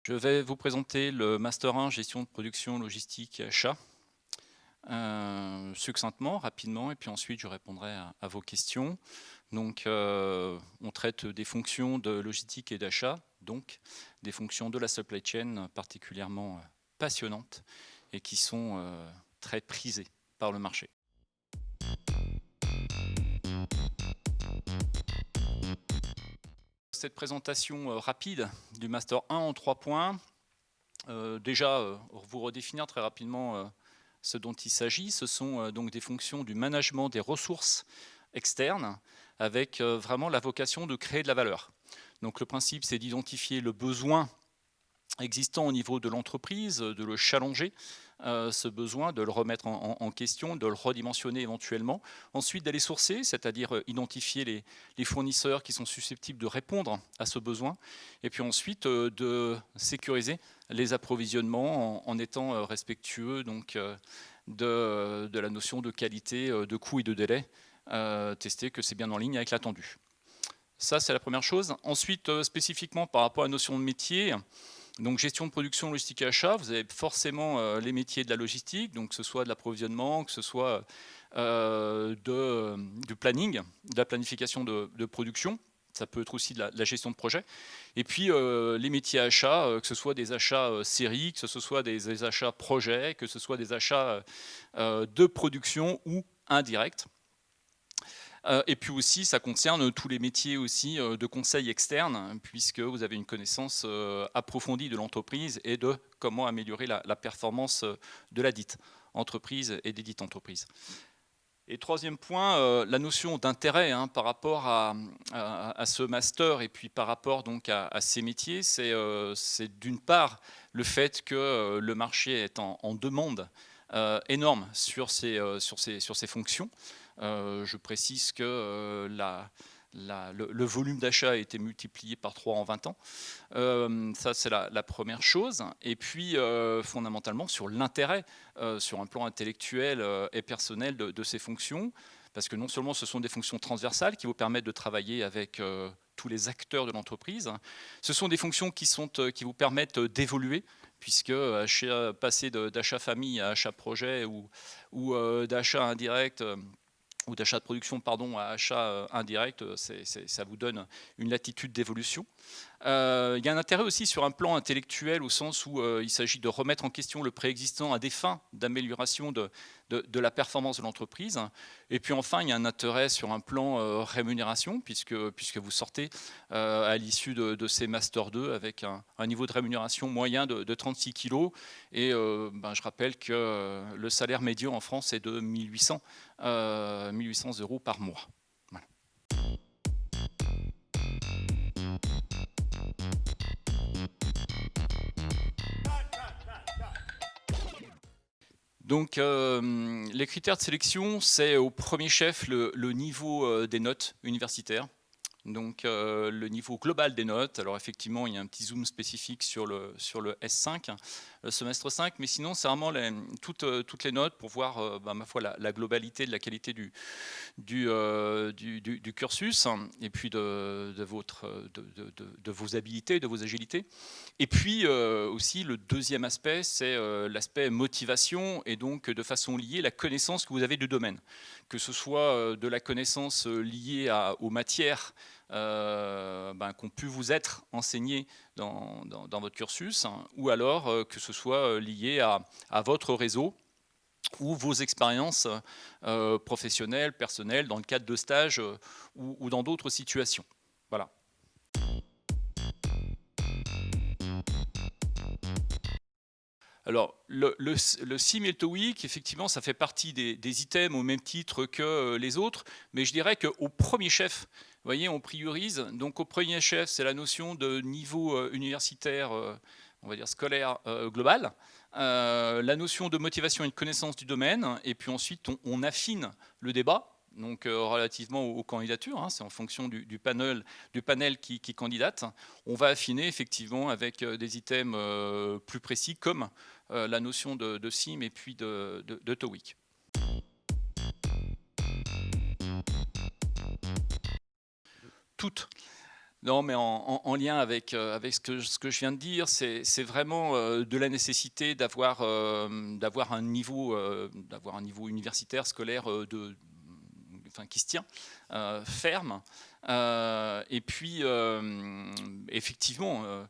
Je vais vous présenter le Master 1 Gestion de production, logistique et achat, succinctement, rapidement, et puis ensuite je répondrai à vos questions. Donc on traite des fonctions de logistique et d'achat, donc des fonctions de la supply chain particulièrement passionnantes et qui sont très prisées par le marché. Cette présentation rapide du Master 1 en 3 points. Déjà, vous redéfinir très rapidement ce dont il s'agit. Ce sont donc des fonctions du management des ressources externes avec vraiment la vocation de créer de la valeur. Donc le principe, c'est d'identifier le besoin existant au niveau de l'entreprise, de le challenger, ce besoin, de le remettre en question, de le redimensionner éventuellement. Ensuite, d'aller sourcer, c'est-à-dire identifier les fournisseurs qui sont susceptibles de répondre à ce besoin. Et puis ensuite, de sécuriser les approvisionnements en étant respectueux donc, de la notion de qualité, de coût et de délai. Tester que c'est bien en ligne avec l'attendu. Ça, c'est la première chose. Ensuite, spécifiquement par rapport à la notion de métier, donc gestion de production, logistique et achat, vous avez forcément les métiers de la logistique, donc que ce soit de l'approvisionnement, que ce soit du planning, de la planification de production. Ça peut être aussi de la gestion de projet. Et puis les métiers achats, que ce soit des achats série, que ce soit des achats projets, que ce soit des achats de production ou indirects. Et puis aussi, ça concerne tous les métiers aussi de conseil externe, puisque vous avez une connaissance approfondie de l'entreprise et de comment améliorer la performance de la dite entreprise et des dites entreprises. Et troisième point, la notion d'intérêt par rapport à ce master et puis par rapport donc à ces métiers, c'est d'une part le fait que le marché est en demande énorme sur ces fonctions. Je précise que le volume d'achat a été multiplié par 3 en 20 ans. Ça, c'est la première chose. Et puis, fondamentalement, sur l'intérêt, sur un plan intellectuel et personnel de ces fonctions, parce que non seulement ce sont des fonctions transversales qui vous permettent de travailler avec tous les acteurs de l'entreprise, ce sont des fonctions qui vous permettent d'évoluer, puisque passer d'achat famille à achat projet ou d'achat indirect ou d'achat de production pardon, à achat indirect, ça vous donne une latitude d'évolution. Il y a un intérêt aussi sur un plan intellectuel au sens où il s'agit de remettre en question le préexistant à des fins d'amélioration de la performance de l'entreprise. Et puis enfin, il y a un intérêt sur un plan rémunération puisque vous sortez à l'issue de ces Master 2 avec un niveau de rémunération moyen de 36 kg. Et je rappelle que le salaire médian en France est de 1800 € par mois. Voilà. Donc les critères de sélection, c'est au premier chef le niveau des notes universitaires. Donc le niveau global des notes, alors effectivement il y a un petit zoom spécifique sur le S5, le semestre 5, mais sinon c'est vraiment toutes les notes pour voir ma foi la globalité de la qualité du cursus et puis de vos habilités, de vos agilités. Et puis aussi le deuxième aspect, c'est l'aspect motivation et donc de façon liée la connaissance que vous avez du domaine, que ce soit de la connaissance liée aux matières qu'ont pu vous être enseignées dans votre cursus, ou alors que ce soit lié à votre réseau ou vos expériences professionnelles, personnelles, dans le cadre de stages ou dans d'autres situations. Voilà. Alors, le CIM TOEIC, effectivement, ça fait partie des items au même titre que les autres, mais je dirais qu'au premier chef, vous voyez, on priorise. Donc, au premier chef, c'est la notion de niveau universitaire, on va dire scolaire global, la notion de motivation et de connaissance du domaine, et puis ensuite, on affine le débat. donc relativement aux candidatures, hein, c'est en fonction du panel qui candidate. On va affiner effectivement avec des items plus précis comme la notion de SIM et puis de TOEIC. Toutes. Non, mais en lien avec ce que je viens de dire, c'est vraiment de la nécessité d'avoir un niveau universitaire, scolaire enfin, qui se tient, ferme. Et puis, effectivement,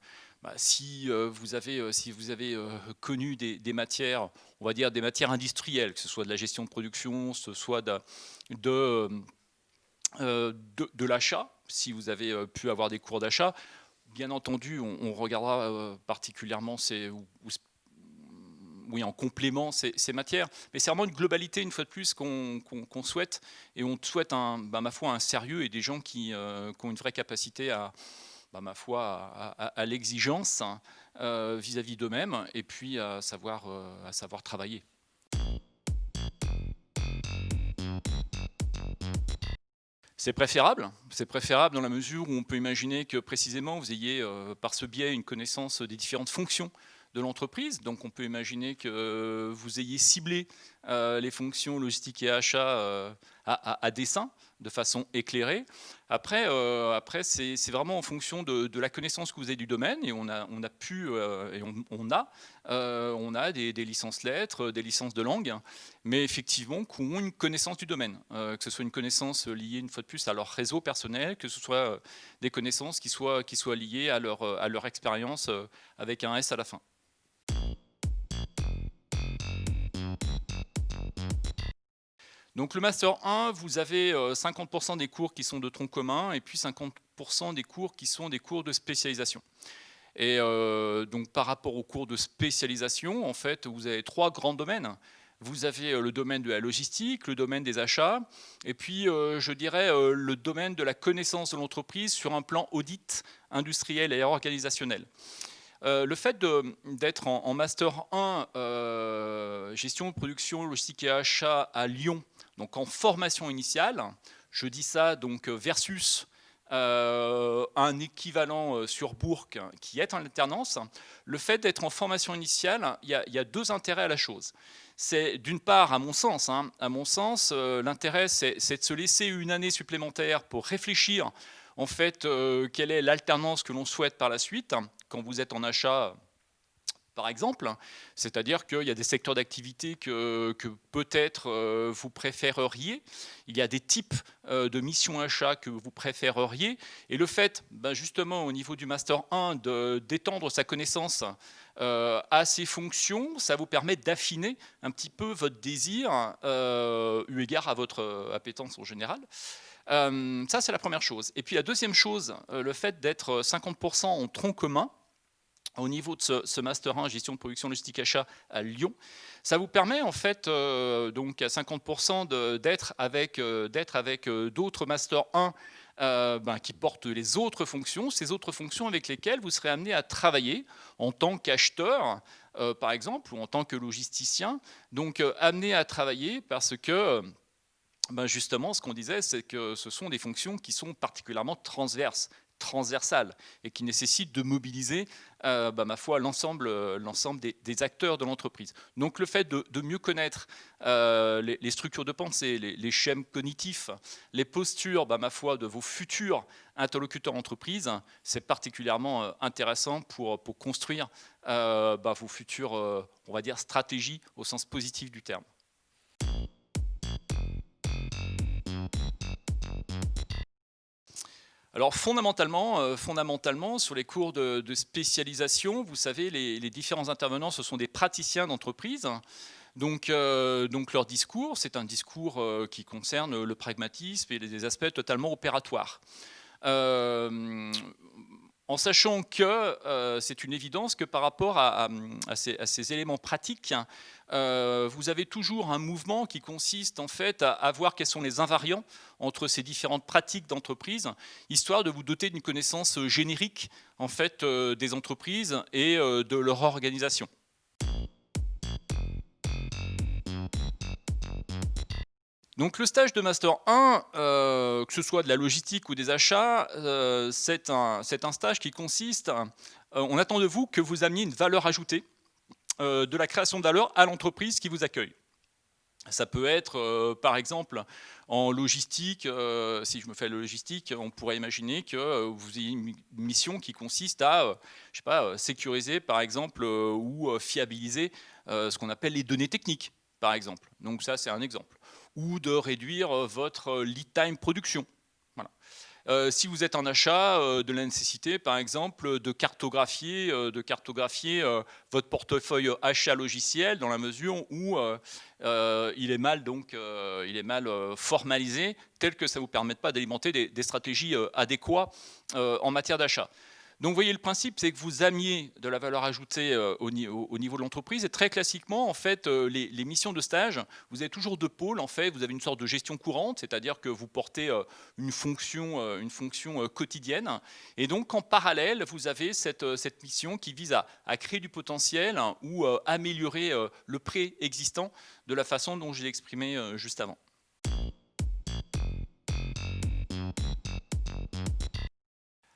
si vous avez connu des matières, on va dire des matières industrielles, que ce soit de la gestion de production, que ce soit de l'achat, si vous avez pu avoir des cours d'achat, bien entendu, on regardera particulièrement en complément ces matières. Mais c'est vraiment une globalité, une fois de plus, qu'on souhaite. Et on souhaite, ma foi, un sérieux et des gens qui ont une vraie capacité ma foi, à l'exigence vis-à-vis d'eux-mêmes et puis à savoir travailler. C'est préférable dans la mesure où on peut imaginer que précisément vous ayez par ce biais une connaissance des différentes fonctions de l'entreprise. Donc on peut imaginer que vous ayez ciblé les fonctions logistique et achat à dessein, de façon éclairée. Après c'est vraiment en fonction de la connaissance que vous avez du domaine, et on a des licences lettres, des licences de langue, mais effectivement qui ont une connaissance du domaine, que ce soit une connaissance liée une fois de plus à leur réseau personnel, que ce soit des connaissances qui soient liées à leur expérience avec un S à la fin. Donc le Master 1, vous avez 50% des cours qui sont de tronc commun et puis 50% des cours qui sont des cours de spécialisation. Et donc par rapport aux cours de spécialisation, en fait, vous avez 3 grands domaines. Vous avez le domaine de la logistique, le domaine des achats, et puis je dirais le domaine de la connaissance de l'entreprise sur un plan audit industriel et organisationnel. Le fait d'être en Master 1, gestion de production, logistique et achat à Lyon, donc en formation initiale, je dis ça donc versus un équivalent sur Bourg qui est en alternance, le fait d'être en formation initiale, il y a 2 intérêts à la chose. C'est d'une part, à mon sens, l'intérêt c'est de se laisser une année supplémentaire pour réfléchir en fait quelle est l'alternance que l'on souhaite par la suite quand vous êtes en achat, par exemple, c'est-à-dire qu'il y a des secteurs d'activité que peut-être vous préféreriez, il y a des types de missions achats que vous préféreriez, et le fait, justement, au niveau du Master 1, d'étendre sa connaissance à ces fonctions, ça vous permet d'affiner un petit peu votre désir, eu égard à votre appétence en général. Ça, c'est la première chose. Et puis la deuxième chose, le fait d'être 50% en tronc commun, au niveau de ce Master 1 gestion de production logistique achat à Lyon, ça vous permet en fait donc à 50% d'être avec d'autres Master 1 qui portent les autres fonctions, ces autres fonctions avec lesquelles vous serez amené à travailler en tant qu'acheteur, par exemple, ou en tant que logisticien, donc amené à travailler parce que justement, ce qu'on disait, c'est que ce sont des fonctions qui sont particulièrement transversales et qui nécessitent de mobiliser, ma foi, l'ensemble des acteurs de l'entreprise. Donc le fait de mieux connaître les structures de pensée, les schèmes cognitifs, les postures, ma foi, de vos futurs interlocuteurs entreprises, c'est particulièrement intéressant pour construire vos futures, on va dire, stratégies au sens positif du terme. Alors fondamentalement, sur les cours de spécialisation, vous savez, les différents intervenants, ce sont des praticiens d'entreprise. Donc leur discours, c'est un discours qui concerne le pragmatisme et des aspects totalement opératoires. En sachant que c'est une évidence que par rapport à ces éléments pratiques, vous avez toujours un mouvement qui consiste en fait à voir quels sont les invariants entre ces différentes pratiques d'entreprise, histoire de vous doter d'une connaissance générique en fait des entreprises et de leur organisation. Donc le stage de master 1, que ce soit de la logistique ou des achats, c'est un stage qui consiste, on attend de vous que vous ameniez une valeur ajoutée, de la création de valeur à l'entreprise qui vous accueille. Ça peut être, par exemple, en logistique, si je me fais la logistique, on pourrait imaginer que, vous ayez une mission qui consiste à, je sais pas, sécuriser par exemple, ou fiabiliser, ce qu'on appelle les données techniques, par exemple. Donc ça, c'est un exemple. Ou de réduire, votre lead time production. Voilà. Si vous êtes en achat, de la nécessité, par exemple, de cartographier votre portefeuille achat logiciel dans la mesure où il est mal, formalisé, tel que ça ne vous permette pas d'alimenter des stratégies adéquates en matière d'achat. Donc vous voyez, le principe, c'est que vous amiez de la valeur ajoutée au niveau de l'entreprise. Et très classiquement, en fait, les missions de stage, vous avez toujours deux pôles. En fait, vous avez une sorte de gestion courante, c'est-à-dire que vous portez une fonction quotidienne. Et donc, en parallèle, vous avez cette mission qui vise à créer du potentiel, hein, ou améliorer le préexistant de la façon dont je l'ai exprimé juste avant.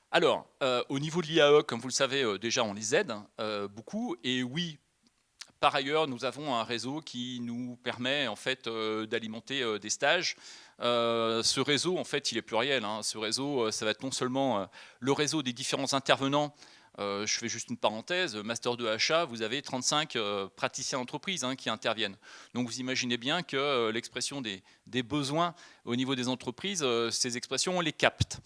Alors, au niveau de l'IAE, comme vous le savez, déjà on les aide, beaucoup, et oui, par ailleurs, nous avons un réseau qui nous permet en fait, d'alimenter, des stages. Ce réseau, en fait, il est pluriel, hein. Ce réseau, ça va être non seulement, le réseau des différents intervenants, je fais juste une parenthèse, master 2 achat, vous avez 35 praticiens d'entreprise, hein, qui interviennent. Donc vous imaginez bien que, l'expression des besoins au niveau des entreprises, ces expressions, on les capte.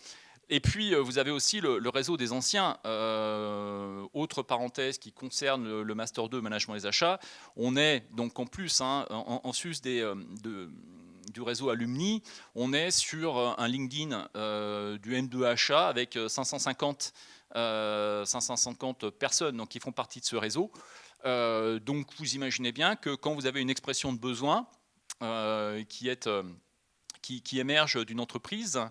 Et puis, vous avez aussi le réseau des anciens. Autre parenthèse qui concerne le master 2 management des achats. On est donc en plus, hein, en sus du réseau alumni, on est sur un LinkedIn du M2 achat avec 550 personnes donc, qui font partie de ce réseau. Donc vous imaginez bien que quand vous avez une expression de besoin qui émerge d'une entreprise,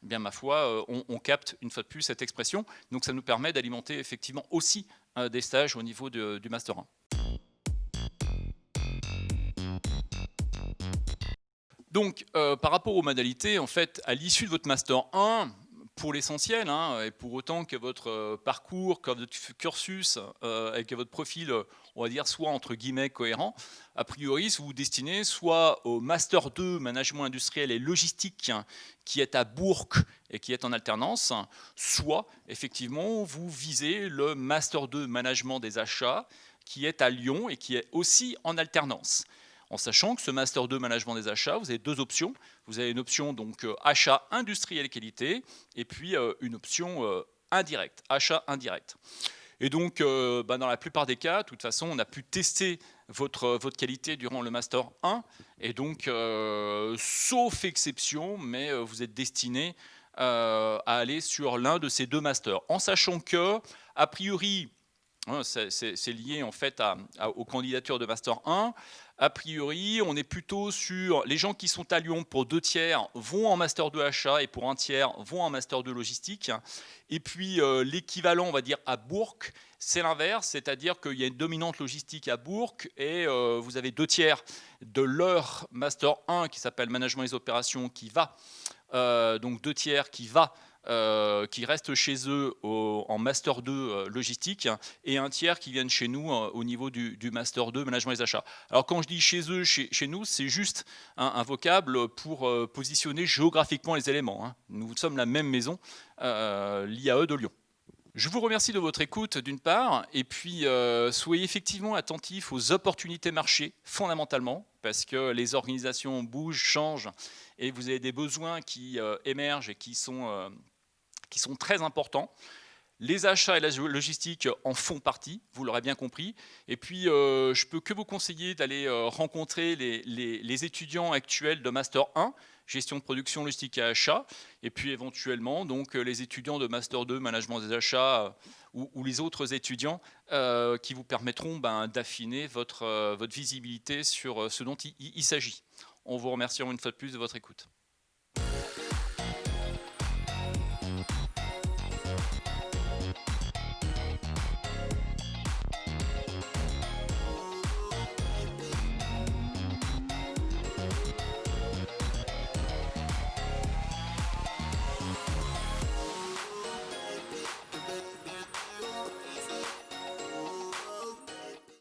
eh bien ma foi, on capte une fois de plus cette expression. Donc ça nous permet d'alimenter effectivement aussi des stages au niveau du Master 1. Donc par rapport aux modalités, en fait, à l'issue de votre Master 1, pour l'essentiel, hein, et pour autant que votre parcours, que votre cursus et que votre profil, on va dire, soit entre guillemets cohérent, a priori, vous vous destinez soit au Master 2 Management industriel et logistique, hein, qui est à Bourg et qui est en alternance, soit effectivement vous visez le Master 2 Management des achats qui est à Lyon et qui est aussi en alternance. En sachant que ce Master 2 Management des achats, vous avez deux options. Vous avez une option donc achat industriel et qualité, et puis une option indirect, achat indirect. Et donc, dans la plupart des cas, de toute façon, on a pu tester votre qualité durant le Master 1, et donc, sauf exception, mais vous êtes destiné à aller sur l'un de ces deux masters, en sachant que, a priori, hein, c'est lié en fait aux candidatures de Master 1. A priori, on est plutôt sur les gens qui sont à Lyon pour 2 tiers vont en Master 2 achat et pour 1 tiers vont en Master 2 logistique. Et puis l'équivalent, on va dire, à Bourg, c'est l'inverse, c'est-à-dire qu'il y a une dominante logistique à Bourg et vous avez 2 tiers de leur Master 1 qui s'appelle Management des opérations qui va, donc 2 tiers qui restent chez eux en Master 2 logistique, et 1 tiers qui viennent chez nous au niveau du Master 2 management des achats. Alors quand je dis chez eux, chez nous, c'est juste un vocable pour positionner géographiquement les éléments, hein. Nous sommes la même maison, l'IAE de Lyon. Je vous remercie de votre écoute d'une part, et puis soyez effectivement attentifs aux opportunités marché fondamentalement, parce que les organisations bougent, changent, et vous avez des besoins qui émergent et qui sont très importants. Les achats et la logistique en font partie, vous l'aurez bien compris. Et puis, je peux que vous conseiller d'aller rencontrer les étudiants actuels de Master 1, gestion de production, logistique et achat, et puis éventuellement donc les étudiants de Master 2, management des achats, ou les autres étudiants qui vous permettront d'affiner votre visibilité sur ce dont il s'agit. On vous remercie une fois de plus de votre écoute.